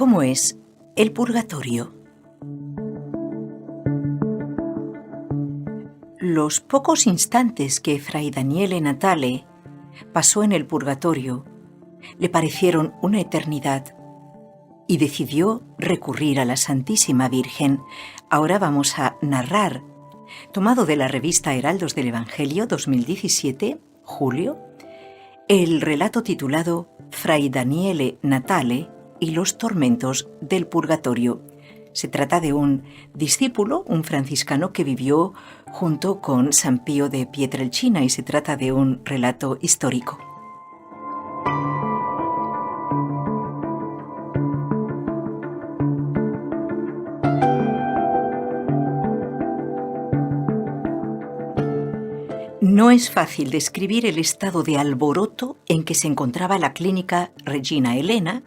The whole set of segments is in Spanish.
¿Cómo es el purgatorio? Los pocos instantes que Fray Daniele Natale pasó en el purgatorio le parecieron una eternidad y decidió recurrir a la Santísima Virgen. Ahora vamos a narrar, tomado de la revista Heraldos del Evangelio 2017, julio, el relato titulado Fray Daniele Natale y los tormentos del purgatorio. Se trata de un discípulo, un franciscano que vivió junto con San Pío de Pietrelcina, y se trata de un relato histórico. No es fácil describir el estado de alboroto en que se encontraba la clínica Regina Elena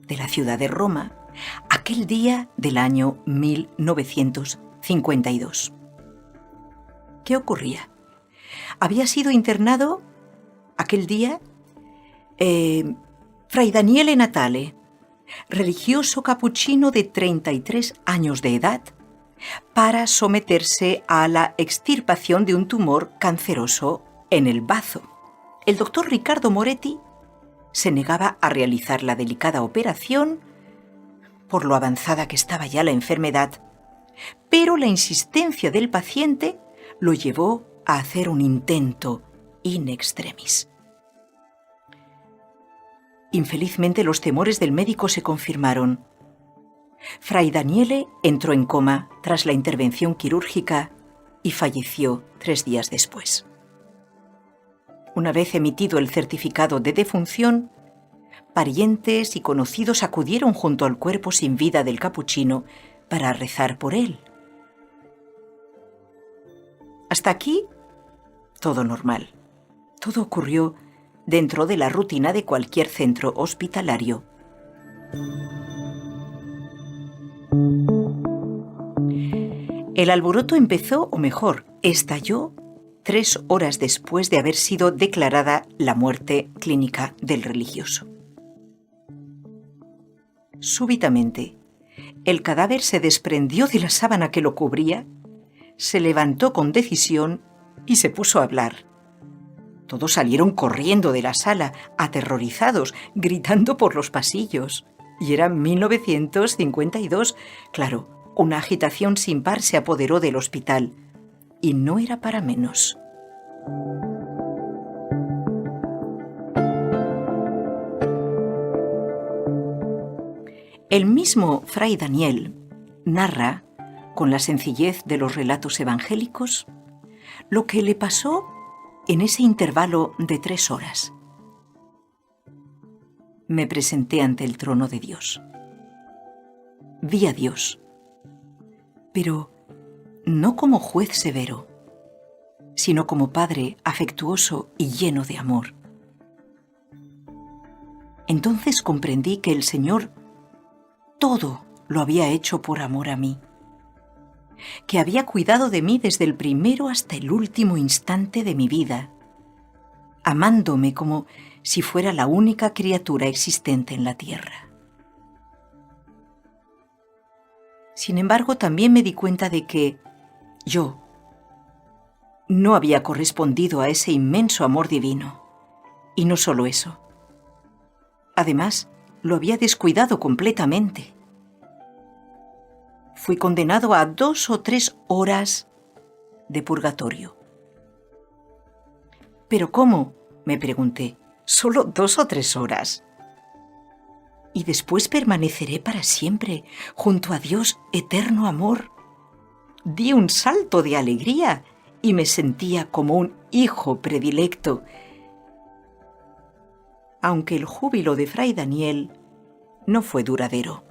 de la ciudad de Roma aquel día del año 1952. ¿Qué ocurría? Había sido internado aquel día Fray Daniele Natale, religioso capuchino de 33 años de edad, para someterse a la extirpación de un tumor canceroso en el bazo. El doctor Riccardo Moretti se negaba a realizar la delicada operación por lo avanzada que estaba ya la enfermedad, pero la insistencia del paciente lo llevó a hacer un intento in extremis. Infelizmente, los temores del médico se confirmaron. Fray Daniele entró en coma tras la intervención quirúrgica y falleció 3 días después. Una vez emitido el certificado de defunción, parientes y conocidos acudieron junto al cuerpo sin vida del capuchino para rezar por él. Hasta aquí, todo normal. Todo ocurrió dentro de la rutina de cualquier centro hospitalario. El alboroto empezó, o mejor, estalló 3 horas después de haber sido declarada la muerte clínica del religioso. Súbitamente, el cadáver se desprendió de la sábana que lo cubría, se levantó con decisión y se puso a hablar. Todos salieron corriendo de la sala, aterrorizados, gritando por los pasillos. Y era 1952. Claro, una agitación sin par se apoderó del hospital. Y no era para menos. El mismo Fray Daniel narra, con la sencillez de los relatos evangélicos, lo que le pasó en ese intervalo de 3 horas. Me presenté ante el trono de Dios. Vi a Dios, pero no como juez severo, sino como Padre afectuoso y lleno de amor. Entonces comprendí que el Señor todo lo había hecho por amor a mí, que había cuidado de mí desde el primero hasta el último instante de mi vida, amándome como si fuera la única criatura existente en la tierra. Sin embargo, también me di cuenta de que yo no había correspondido a ese inmenso amor divino. Y no solo eso. Además, lo había descuidado completamente. Fui condenado a 2 o 3 horas de purgatorio. ¿Pero cómo?, me pregunté. ¿Solo 2 o 3 horas? ¿Y después permaneceré para siempre junto a Dios eterno amor? Di un salto de alegría y me sentía como un hijo predilecto. Aunque el júbilo de Fray Daniel no fue duradero.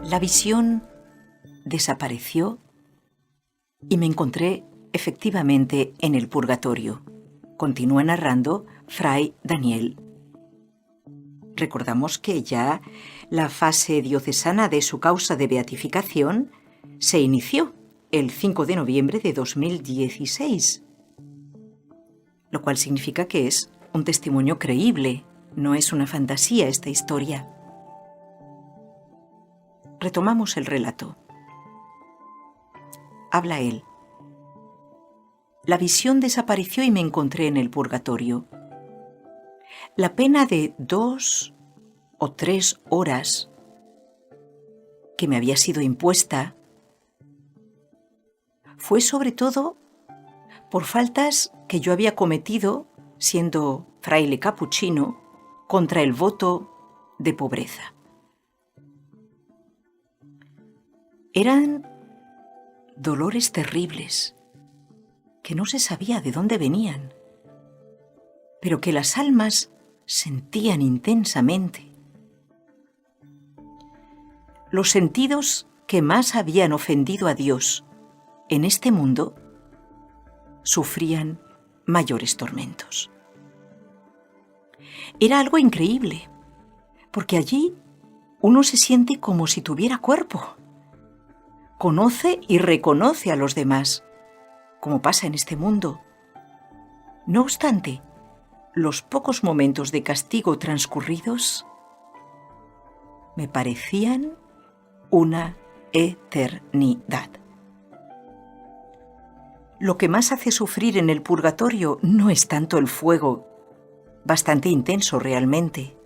La visión desapareció y me encontré efectivamente en el purgatorio. Continúa narrando Fray Daniel. Recordamos que ya la fase diocesana de su causa de beatificación se inició el 5 de noviembre de 2016, lo cual significa que es un testimonio creíble, no es una fantasía esta historia. Retomamos el relato. Habla él. La visión desapareció y me encontré en el purgatorio. La pena de 2 o 3 horas que me había sido impuesta fue sobre todo por faltas que yo había cometido siendo fraile capuchino contra el voto de pobreza. Eran dolores terribles que no se sabía de dónde venían, pero que las almas sentían intensamente. Los sentidos que más habían ofendido a Dios en este mundo sufrían mayores tormentos. Era algo increíble, porque allí uno se siente como si tuviera cuerpo. Conoce y reconoce a los demás, como pasa en este mundo. No obstante, los pocos momentos de castigo transcurridos me parecían una eternidad. Lo que más hace sufrir en el purgatorio no es tanto el fuego, bastante intenso realmente,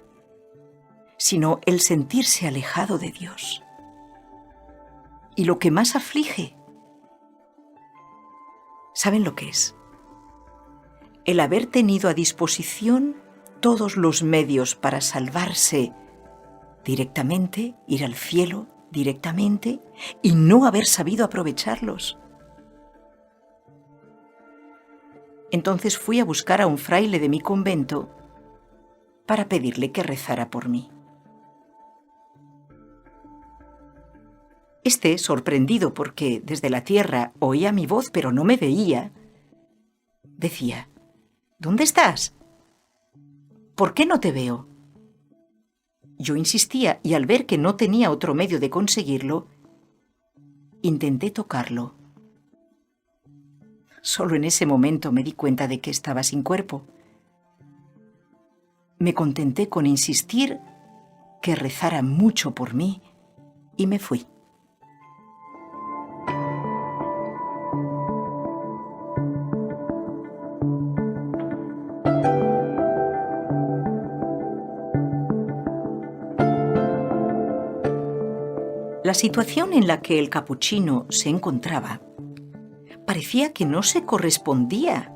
sino el sentirse alejado de Dios. Y lo que más aflige, ¿saben lo que es? El haber tenido a disposición todos los medios para salvarse directamente, ir al cielo directamente, y no haber sabido aprovecharlos. Entonces fui a buscar a un fraile de mi convento para pedirle que rezara por mí. Este, sorprendido porque desde la tierra oía mi voz pero no me veía, decía: ¿Dónde estás? ¿Por qué no te veo? Yo insistía y al ver que no tenía otro medio de conseguirlo, intenté tocarlo. Solo en ese momento me di cuenta de que estaba sin cuerpo. Me contenté con insistir que rezara mucho por mí y me fui. La situación en la que el capuchino se encontraba parecía que no se correspondía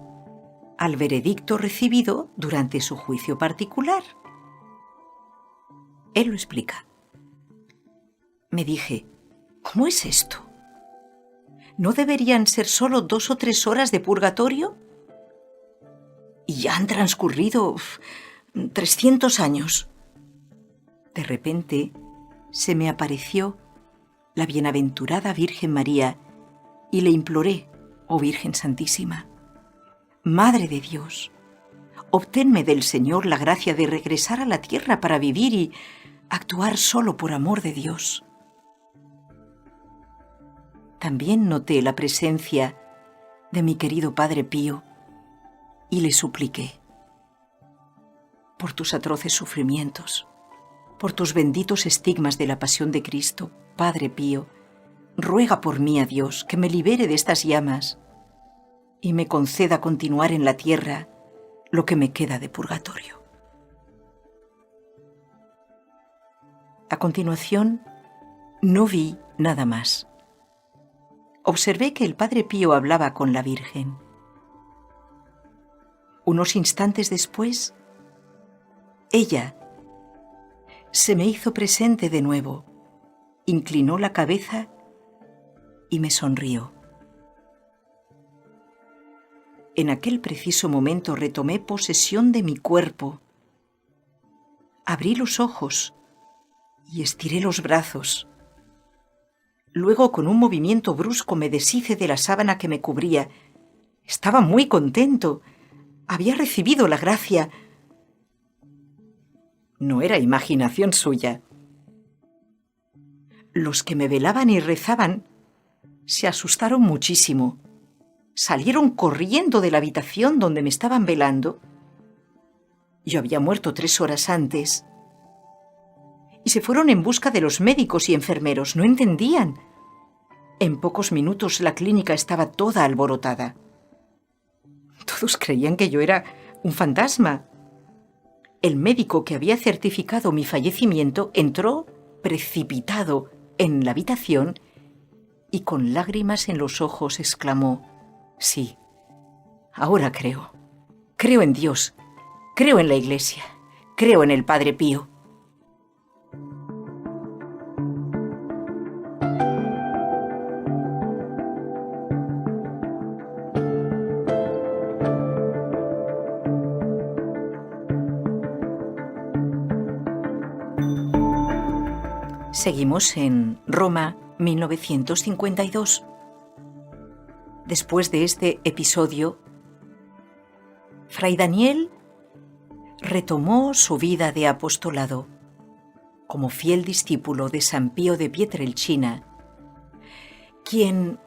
al veredicto recibido durante su juicio particular. Él lo explica. Me dije: ¿cómo es esto? ¿No deberían ser solo 2 o 3 horas de purgatorio? Y ya han transcurrido 300 años. De repente se me apareció la bienaventurada Virgen María y le imploré: oh Virgen Santísima, Madre de Dios, obténme del Señor la gracia de regresar a la tierra para vivir y actuar solo por amor de Dios. También noté la presencia de mi querido Padre Pío y le supliqué: por tus atroces sufrimientos, por tus benditos estigmas de la pasión de Cristo, Padre Pío, ruega por mí a Dios que me libere de estas llamas y me conceda continuar en la tierra lo que me queda de purgatorio. A continuación, no vi nada más. Observé que el Padre Pío hablaba con la Virgen. Unos instantes después, ella se me hizo presente de nuevo, inclinó la cabeza y me sonrió. En aquel preciso momento retomé posesión de mi cuerpo. Abrí los ojos y estiré los brazos. Luego, con un movimiento brusco, me deshice de la sábana que me cubría. Estaba muy contento. Había recibido la gracia. No era imaginación suya. Los que me velaban y rezaban Se asustaron muchísimo. Salieron corriendo de la habitación donde me estaban velando. Yo había muerto 3 horas antes. Y se fueron en busca de los médicos y enfermeros. No entendían. En pocos minutos la clínica estaba toda alborotada. Todos creían que yo era un fantasma. El médico que había certificado mi fallecimiento entró precipitado en la habitación y con lágrimas en los ojos exclamó: «Sí, ahora creo. Creo en Dios. Creo en la Iglesia. Creo en el Padre Pío». Seguimos en Roma, 1952. Después de este episodio, Fray Daniel retomó su vida de apostolado como fiel discípulo de San Pío de Pietrelcina, quien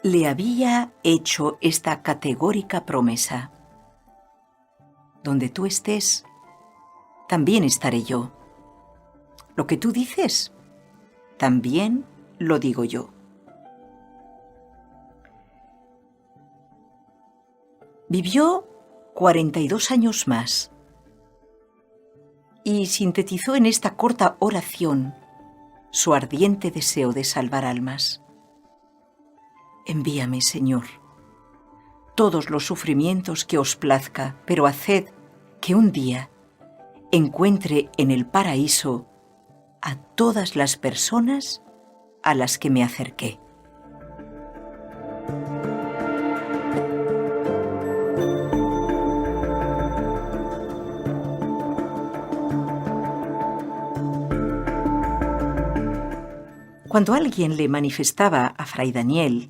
le había hecho esta categórica promesa: «Donde tú estés, también estaré yo. Lo que tú dices, también lo digo yo». Vivió 42 años más y sintetizó en esta corta oración su ardiente deseo de salvar almas. «Envíame, Señor, todos los sufrimientos que os plazca, pero haced que un día encuentre en el paraíso a todas las personas a las que me acerqué». Cuando alguien le manifestaba a Fray Daniel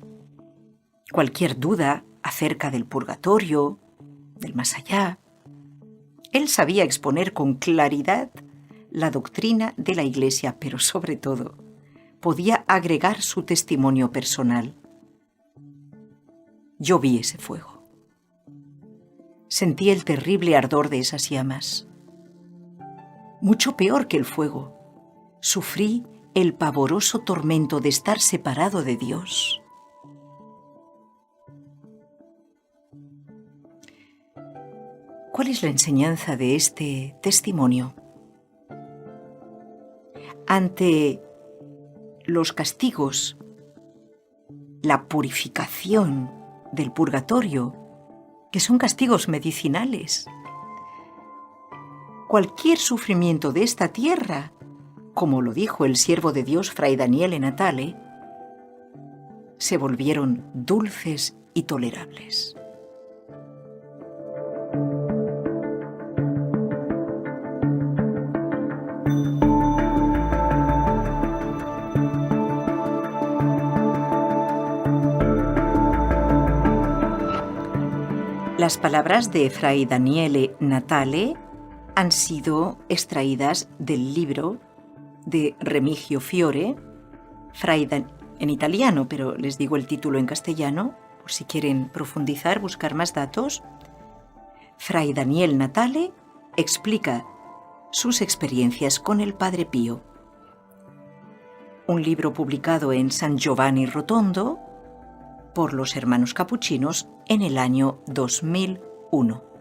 cualquier duda acerca del purgatorio, del más allá, él sabía exponer con claridad la doctrina de la Iglesia, pero sobre todo podía agregar su testimonio personal. Yo vi ese fuego. Sentí el terrible ardor de esas llamas. Mucho peor que el fuego, sufrí el pavoroso tormento de estar separado de Dios. ¿Cuál es la enseñanza de este testimonio? Ante los castigos, la purificación del purgatorio, que son castigos medicinales, cualquier sufrimiento de esta tierra, como lo dijo el siervo de Dios Fray Daniele Natale, se volvieron dulces y tolerables. Las palabras de Fray Daniele Natale han sido extraídas del libro de Remigio Fiore, en italiano, pero les digo el título en castellano, por si quieren profundizar, buscar más datos. Fray Daniel Natale explica sus experiencias con el Padre Pío. Un libro publicado en San Giovanni Rotondo por los hermanos capuchinos en el año 2001.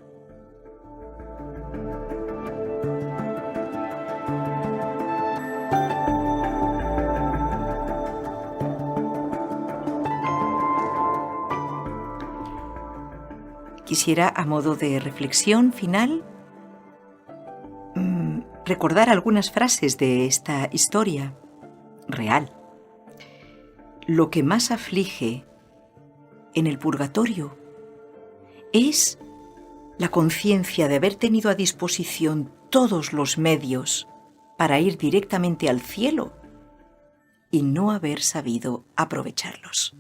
Quisiera, a modo de reflexión final, recordar algunas frases de esta historia real. Lo que más aflige en el purgatorio es la conciencia de haber tenido a disposición todos los medios para ir directamente al cielo y no haber sabido aprovecharlos.